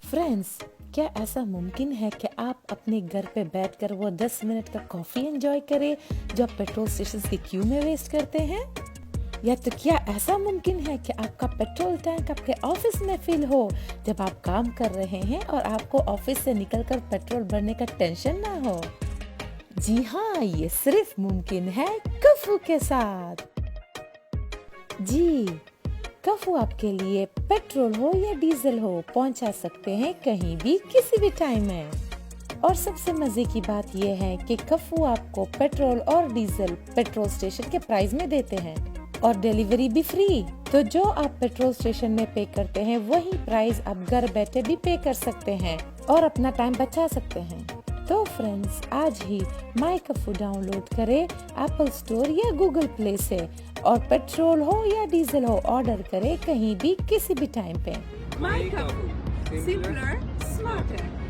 Friends, क्या ऐसा मुमकिन है कि आप अपने घर पे बैठकर वो 10 मिनट का कॉफी एंजॉय करें जो आप पेट्रोल स्टेशन की क्यू में वेस्ट करते हैं? या तो क्या ऐसा मुमकिन है कि आपका पेट्रोल टैंक आपके ऑफिस में फिल हो जब आप काम कर रहे हैं और आपको ऑफिस से निकलकर पेट्रोल भरने का टेंशन ना हो? जी हाँ, ये सिर्फ मुमकिन है कफू के साथ। जी, कफू आपके लिए पेट्रोल हो या डीजल हो पहुंचा सकते हैं कहीं भी किसी भी टाइम में। और सबसे मजे की बात यह है कि कफू आपको पेट्रोल और डीजल पेट्रोल स्टेशन के प्राइस में देते हैं और डिलीवरी भी फ्री। तो जो आप पेट्रोल स्टेशन में पे करते हैं वही प्राइस आप घर बैठे भी पे कर सकते हैं और अपना टाइम बचा सकते हैं। तो फ्रेंड्स, आज ही माई कफू डाउनलोड करें एप्पल स्टोर या गूगल प्ले से और पेट्रोल हो या डीजल हो ऑर्डर करें कहीं भी किसी भी टाइम पे। My Kapu. Simpler, smarter.